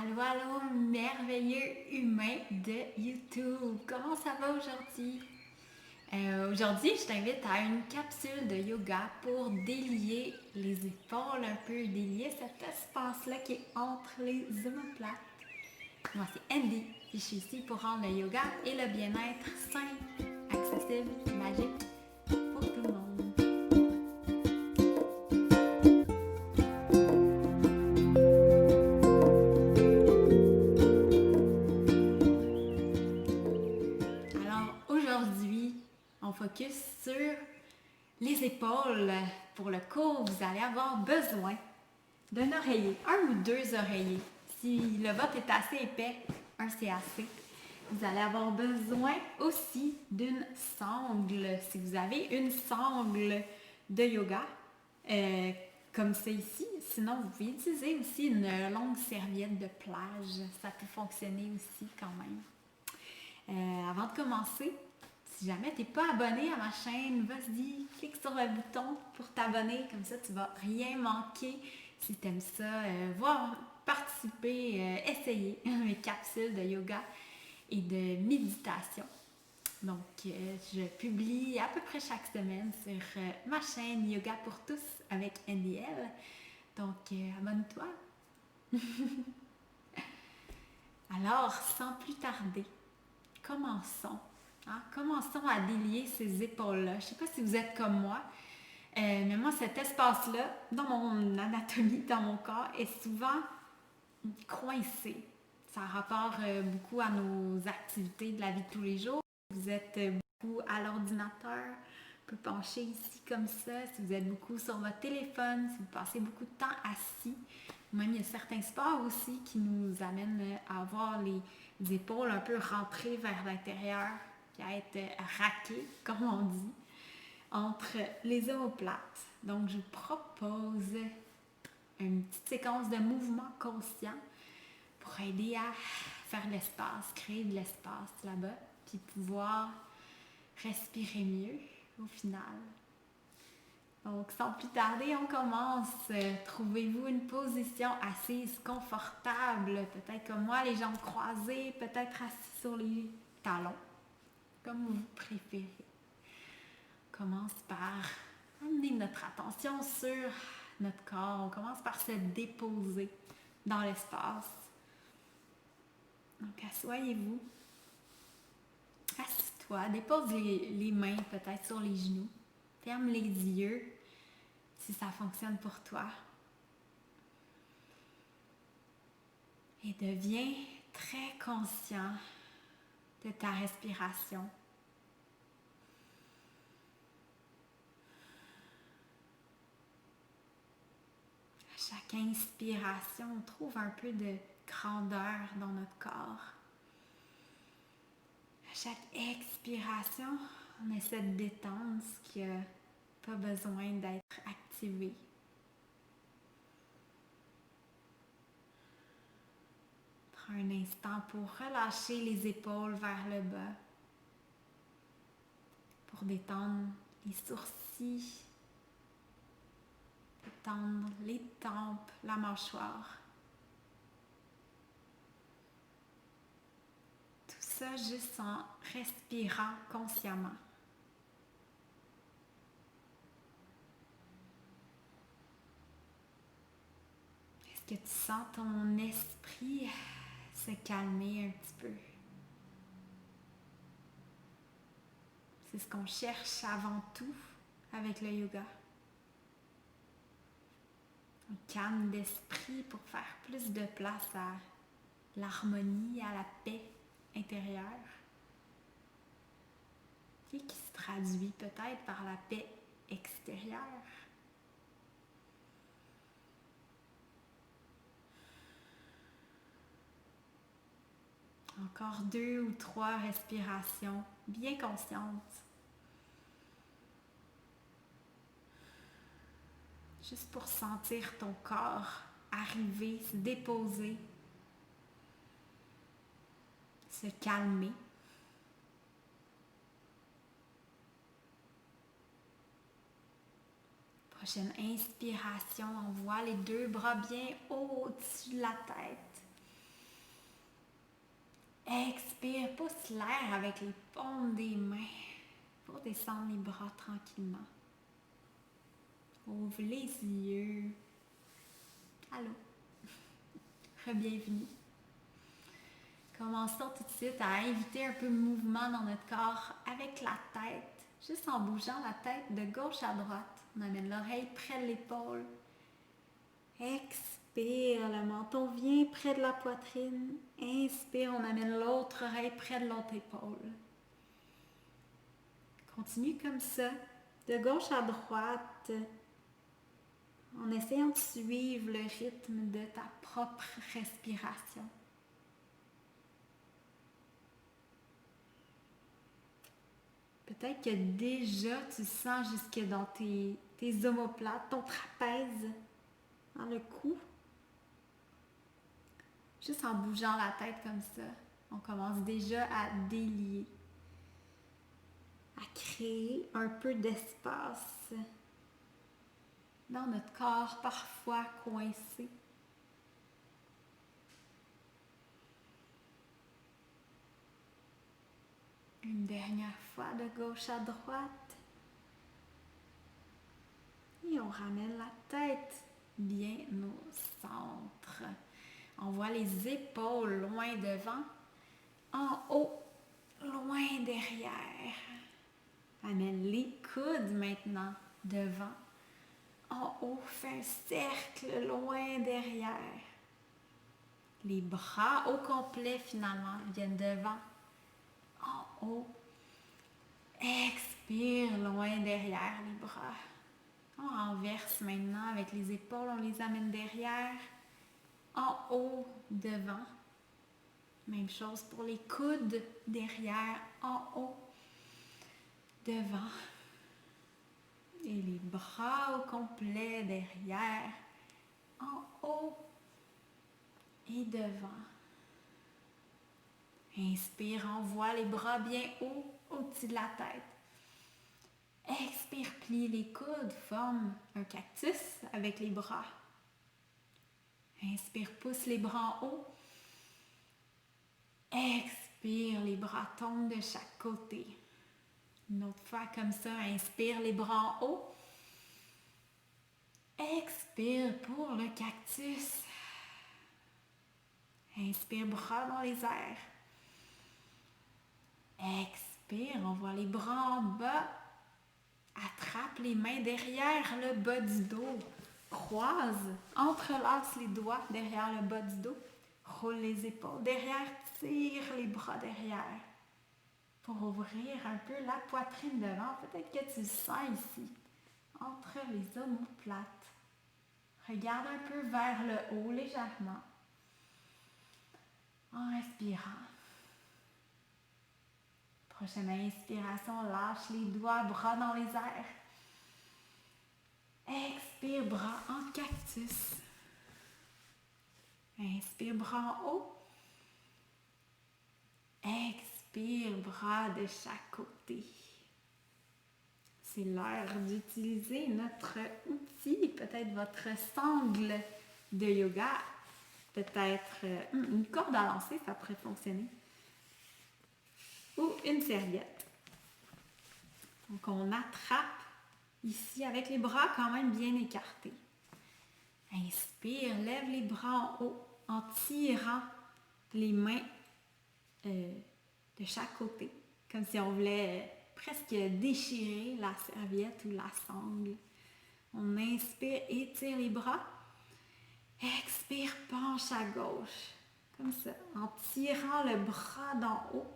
Allô, allô, merveilleux humain de YouTube. Comment ça va aujourd'hui? Aujourd'hui, je t'invite à une capsule de yoga pour délier les épaules un peu, délier cet espace-là qui est entre les omoplates. Moi, c'est Andy et je suis ici pour rendre le yoga et le bien-être simple, accessible, magique pour tout le monde. Alors aujourd'hui, on focus sur les épaules. Pour le cours, vous allez avoir besoin d'un oreiller, un ou deux oreillers. Si le vôtre est assez épais, un c'est assez. Vous allez avoir besoin aussi d'une sangle. Si vous avez une sangle de yoga, comme ça ici, sinon vous pouvez utiliser aussi une longue serviette de plage. Ça peut fonctionner aussi quand même. Avant de commencer, si jamais tu n'es pas abonné à ma chaîne, vas-y, clique sur le bouton pour t'abonner. Comme ça, tu ne vas rien manquer si tu aimes ça. Voir, participer, essayer mes capsules de yoga et de méditation. Donc, je publie à peu près chaque semaine sur ma chaîne Yoga pour tous avec NDL. Donc, abonne-toi. Alors, sans plus tarder, commençons. Commençons à délier ces épaules-là. Je ne sais pas si vous êtes comme moi, mais moi, cet espace-là, dans mon anatomie, dans mon corps, est souvent coincé. Ça a rapport beaucoup à nos activités de la vie de tous les jours. Vous êtes beaucoup à l'ordinateur, on peut pencher ici comme ça. Si vous êtes beaucoup sur votre téléphone, si vous passez beaucoup de temps assis, même il y a certains sports aussi qui nous amènent à avoir les épaules un peu rentrées vers l'intérieur, qui à être raquées, comme on dit, entre les omoplates. Donc, je vous propose une petite séquence de mouvements conscients pour aider à faire de l'espace, créer de l'espace là-bas, puis pouvoir respirer mieux au final. Donc, sans plus tarder, on commence. Trouvez-vous une position assise confortable, peut-être comme moi, les jambes croisées, peut-être assis sur les talons, comme vous préférez. On commence par amener notre attention sur notre corps. On commence par se déposer dans l'espace. Donc, asseyez-vous. Assis-toi. Dépose les mains peut-être sur les genoux. Ferme les yeux si ça fonctionne pour toi. Et deviens très conscient de ta respiration. À chaque inspiration, on trouve un peu de grandeur dans notre corps. À chaque expiration, on essaie de détendre ce qui n'a pas besoin d'être activé. Prends un instant pour relâcher les épaules vers le bas, pour détendre les sourcils, détendre les tempes, la mâchoire. Tout ça juste en respirant consciemment. Est-ce que tu sens ton esprit se calmer un petit peu? C'est ce qu'on cherche avant tout avec le yoga. Un calme d'esprit pour faire plus de place à l'harmonie, à la paix intérieure. Et qui se traduit peut-être par la paix extérieure. Encore 2 ou 3 respirations bien conscientes. Juste pour sentir ton corps arriver, se déposer, se calmer. Prochaine inspiration, on voit les 2 bras bien au-dessus de la tête. Expire, pousse l'air avec les paumes des mains pour descendre les bras tranquillement. Ouvre les yeux. Allô. Re-bienvenue. Commençons tout de suite à inviter un peu de mouvement dans notre corps avec la tête. Juste en bougeant la tête de gauche à droite. On amène l'oreille près de l'épaule. Expire, le menton vient près de la poitrine. Inspire, on amène l'autre oreille près de l'autre épaule. Continue comme ça, de gauche à droite, en essayant de suivre le rythme de ta propre respiration. Peut-être que déjà tu sens jusque dans tes omoplates, ton trapèze, dans le cou. Juste en bougeant la tête comme ça, on commence déjà à délier, à créer un peu d'espace dans notre corps parfois coincé. Une dernière fois de gauche à droite. Et on ramène la tête bien au centre. On voit les épaules loin devant, en haut, loin derrière. Amène les coudes maintenant devant, en haut, fais un cercle loin derrière. Les bras au complet finalement viennent devant, en haut. Expire loin derrière les bras. On renverse maintenant avec les épaules, on les amène derrière, en haut, devant. Même chose pour les coudes, derrière, en haut, devant. Et les bras au complet derrière, en haut et devant. Inspire, envoie les bras bien haut au-dessus de la tête. Expire, plie les coudes, forme un cactus avec les bras. Inspire, pousse les bras en haut. Expire, les bras tombent de chaque côté. Une autre fois comme ça, inspire les bras en haut. Expire pour le cactus. Inspire, bras dans les airs. Expire, envoie les bras en bas. Attrape les mains derrière le bas du dos. Croise, entrelace les doigts derrière le bas du dos. Roule les épaules derrière, tire les bras derrière. Pour ouvrir un peu la poitrine devant, peut-être que tu le sens ici, entre les omoplates. Regarde un peu vers le haut légèrement, en respirant. Prochaine inspiration, lâche les doigts, bras dans les airs. Expire, bras en cactus. Inspire, bras en haut. Expire, bras de chaque côté. C'est l'heure d'utiliser notre outil, peut-être votre sangle de yoga, peut-être une corde à lancer, ça pourrait fonctionner, ou une serviette. Donc on attrape ici avec les bras quand même bien écartés. Inspire, lève les bras en haut en tirant les mains de chaque côté, comme si on voulait presque déchirer la serviette ou la sangle. On inspire, étire les bras. Expire, penche à gauche, comme ça, en tirant le bras d'en haut,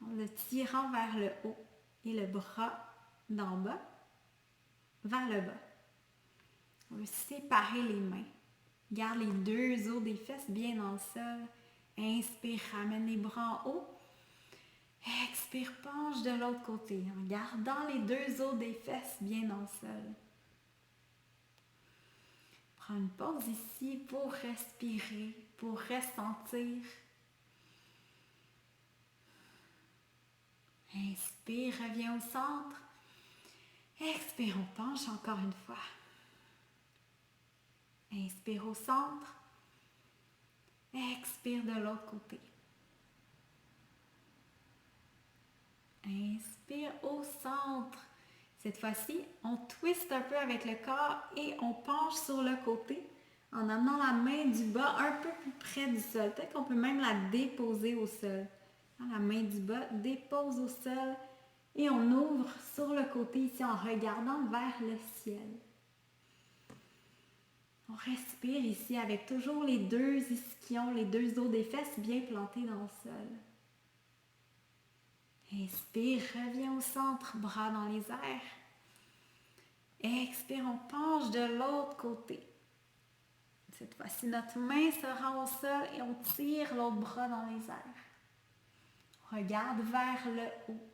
en le tirant vers le haut et le bras d'en bas vers le bas. On veut séparer les mains. Garde les deux os des fesses bien dans le sol. Inspire, ramène les bras en haut. Expire, penche de l'autre côté en gardant les deux os des fesses bien dans le sol. Prends une pause ici pour respirer, pour ressentir. Inspire, reviens au centre. Expire, on penche encore une fois. Inspire au centre. Expire de l'autre côté. Inspire au centre. Cette fois-ci, on twiste un peu avec le corps et on penche sur le côté en amenant la main du bas un peu plus près du sol. Peut-être qu'on peut même la déposer au sol. La main du bas dépose au sol et on ouvre sur le côté ici en regardant vers le ciel. On respire ici avec toujours les deux ischions, les deux os des fesses bien plantés dans le sol. Inspire, reviens au centre, bras dans les airs. Expire, on penche de l'autre côté. Cette fois-ci, notre main se rend au sol et on tire l'autre bras dans les airs. Regarde vers le haut.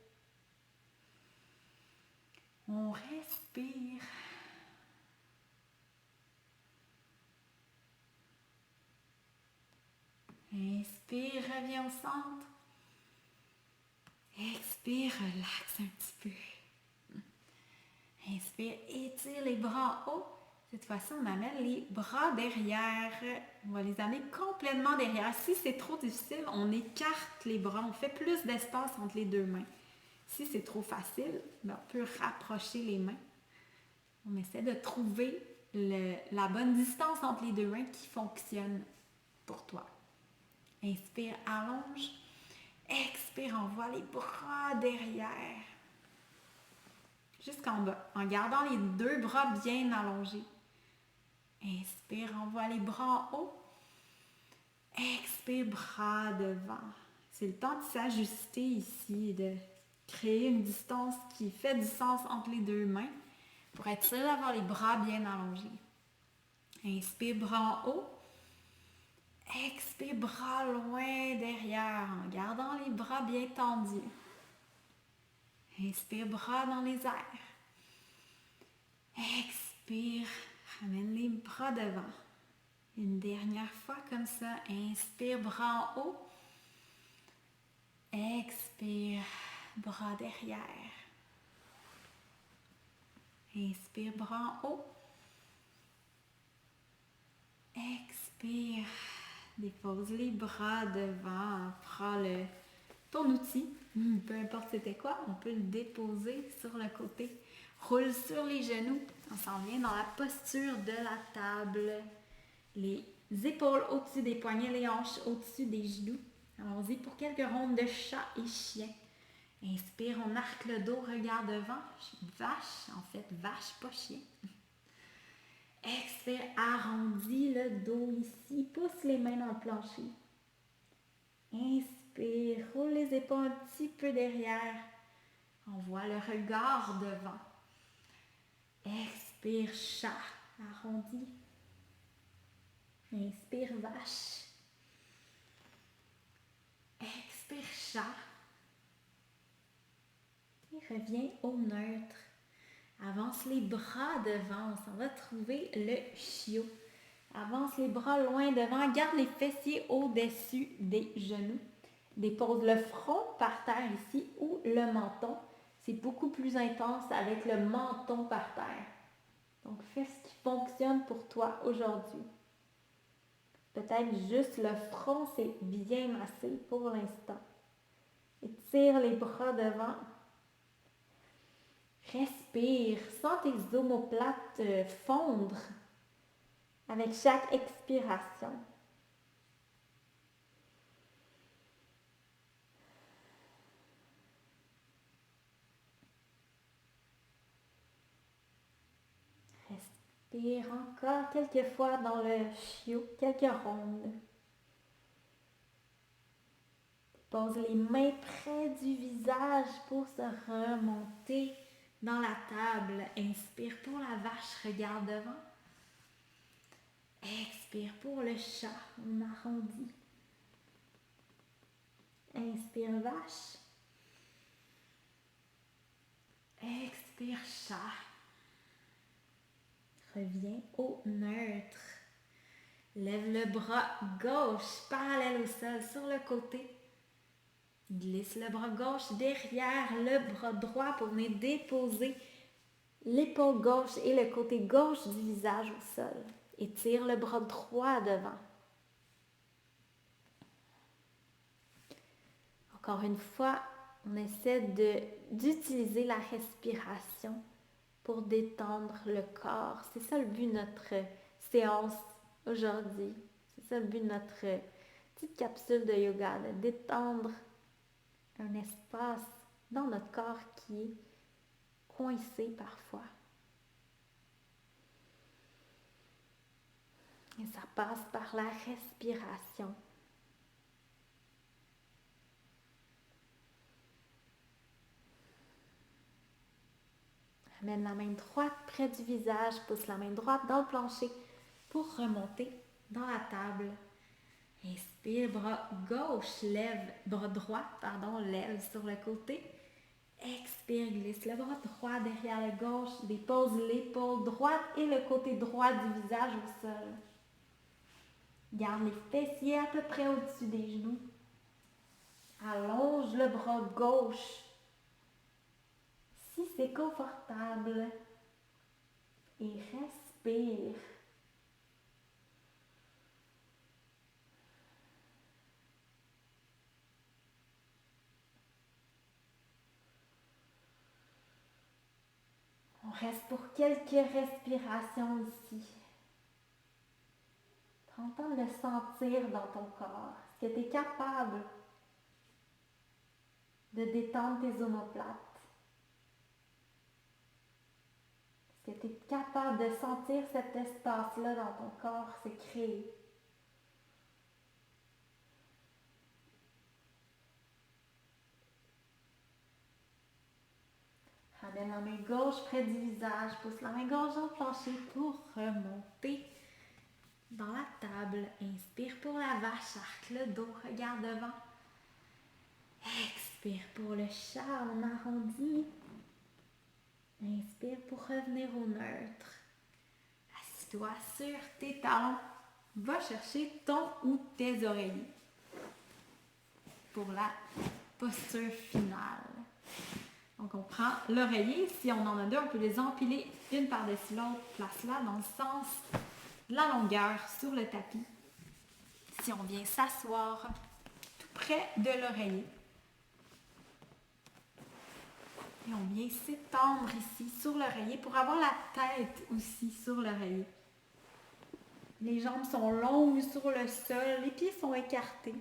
On respire. Inspire, reviens au centre. Expire, relaxe un petit peu. Inspire, étire les bras en haut. Cette fois-ci, on amène les bras derrière. On va les amener complètement derrière. Si c'est trop difficile, on écarte les bras. On fait plus d'espace entre les deux mains. Si c'est trop facile, on peut rapprocher les mains. On essaie de trouver la bonne distance entre les deux mains qui fonctionne pour toi. Inspire, allonge. Expire, envoie les bras derrière. Jusqu'en bas, en gardant les deux bras bien allongés. Inspire, envoie les bras en haut. Expire, bras devant. C'est le temps de s'ajuster ici, de créer une distance qui fait du sens entre les deux mains pour être sûr d'avoir les bras bien allongés. Inspire, bras en haut. Expire, bras loin derrière en gardant les bras bien tendus. Inspire, bras dans les airs. Expire, ramène les bras devant. Une dernière fois comme ça. Inspire, bras en haut. Expire, bras derrière. Inspire, bras en haut. Expire, dépose les bras devant. Prends ton outil, peu importe c'était quoi, on peut le déposer sur le côté. Roule sur les genoux. On s'en vient dans la posture de la table. Les épaules au-dessus des poignets, les hanches au-dessus des genoux. Allons-y pour quelques rondes de chat et chien. Inspire, on arque le dos, regarde devant. Vache, en fait, vache, pas chien. Expire, arrondis le dos ici. Pousse les mains dans le plancher. Inspire, roule les épaules un petit peu derrière. Envoie le regard devant. Expire, chat, arrondi. Inspire, vache. Expire, chat. Et reviens au neutre. Avance les bras devant. On s'en va trouver le chiot. Avance les bras loin devant. Garde les fessiers au-dessus des genoux. Dépose le front par terre ici ou le menton. C'est beaucoup plus intense avec le menton par terre. Donc, fais ce qui fonctionne pour toi aujourd'hui. Peut-être juste le front, c'est bien massé pour l'instant. Étire les bras devant. Respire. Sens tes omoplates fondre avec chaque expiration. Respire encore quelques fois dans le chiot, quelques rondes. Pose les mains près du visage pour se remonter dans la table. Inspire pour la vache, regarde devant. Expire pour le chat, on arrondit. Inspire vache. Expire chat. Reviens au neutre. Lève le bras gauche parallèle au sol sur le côté. Glisse le bras gauche derrière le bras droit pour venir déposer l'épaule gauche et le côté gauche du visage au sol. Étire le bras droit devant. Encore une fois, on essaie d'utiliser la respiration pour détendre le corps. C'est ça le but de notre séance aujourd'hui. C'est ça le but de notre petite capsule de yoga, de détendre un espace dans notre corps qui est coincé parfois. Et ça passe par la respiration. Amène la main droite près du visage, pousse la main droite dans le plancher pour remonter dans la table. Inspire, bras gauche, lève, bras droit, lève sur le côté. Expire, glisse le bras droit derrière le gauche, dépose l'épaule droite et le côté droit du visage au sol. Garde les fessiers à peu près au-dessus des genoux. Allonge le bras gauche si c'est confortable et respire. On reste pour quelques respirations ici. Prends le temps de le sentir dans ton corps. Est-ce que tu es capable de détendre tes omoplates? Est-ce que tu es capable de sentir cet espace-là dans ton corps se créer? Ramène la main gauche près du visage, pousse la main gauche dans le plancher pour remonter dans la table. Inspire pour la vache, arque le dos, regarde devant. Expire pour le chat, on arrondit. Inspire pour revenir au neutre. Assis-toi sur tes talons. Va chercher ton ou tes oreillers pour la posture finale. Donc, on prend l'oreiller. Si on en a deux, on peut les empiler une par-dessus l'autre. Place-la dans le sens de la longueur sur le tapis. Si on vient s'asseoir tout près de l'oreiller. Et on vient s'étendre ici sur l'oreiller pour avoir la tête aussi sur l'oreiller. Les jambes sont longues sur le sol, les pieds sont écartés.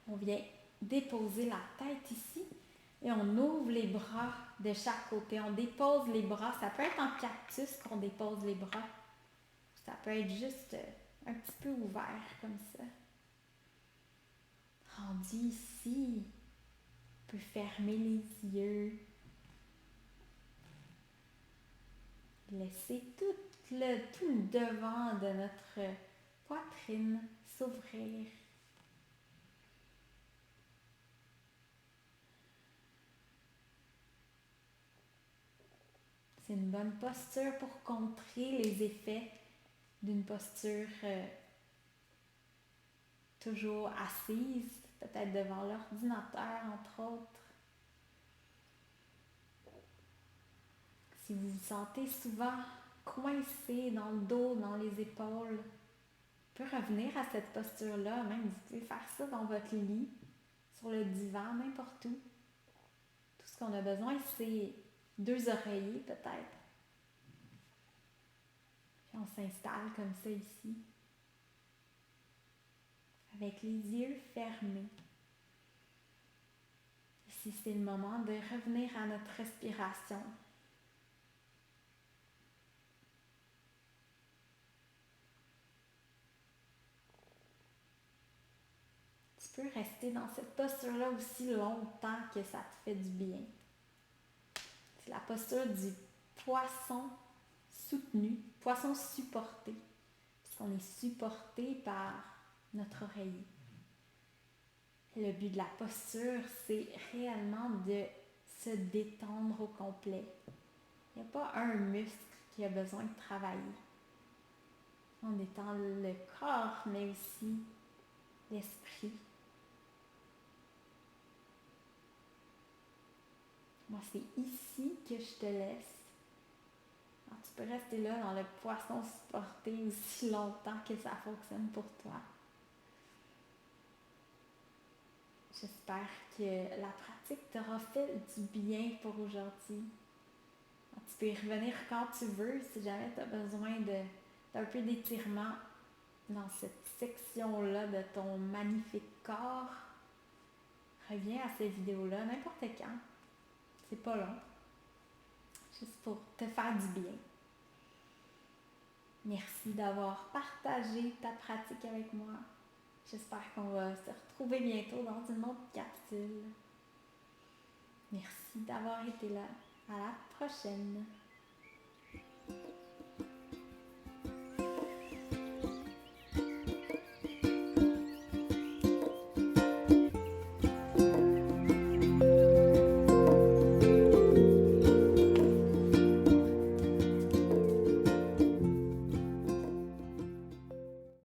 On vient déposer la tête ici et on ouvre les bras de chaque côté. On dépose les bras. Ça peut être en cactus qu'on dépose les bras. Ça peut être juste un petit peu ouvert comme ça. Rendu ici, on peut fermer les yeux. Laisser tout le devant de notre poitrine s'ouvrir. C'est une bonne posture pour contrer les effets d'une posture toujours assise, peut-être devant l'ordinateur, entre autres. Si vous vous sentez souvent coincé dans le dos, dans les épaules, vous pouvez revenir à cette posture-là. Même vous pouvez faire ça dans votre lit, sur le divan, n'importe où. Tout ce qu'on a besoin, c'est 2 oreillers peut-être. Puis on s'installe comme ça ici, avec les yeux fermés. Ici, c'est le moment de revenir à notre respiration. Tu peux rester dans cette posture-là aussi longtemps que ça te fait du bien. C'est la posture du poisson soutenu, poisson supporté, puisqu'on est supporté par notre oreiller. Le but de la posture, c'est réellement de se détendre au complet. Il n'y a pas un muscle qui a besoin de travailler. On détend le corps, mais aussi l'esprit. Moi, c'est ici que je te laisse. Alors, tu peux rester là dans le poisson supporté aussi longtemps que ça fonctionne pour toi. J'espère que la pratique t'aura fait du bien pour aujourd'hui. Tu peux y revenir quand tu veux si jamais tu as besoin d'un peu d'étirement dans cette section-là de ton magnifique corps. Reviens à ces vidéos-là n'importe quand. C'est pas long. Juste pour te faire du bien. Merci d'avoir partagé ta pratique avec moi. J'espère qu'on va se retrouver bientôt dans une autre capsule. Merci d'avoir été là. À la prochaine.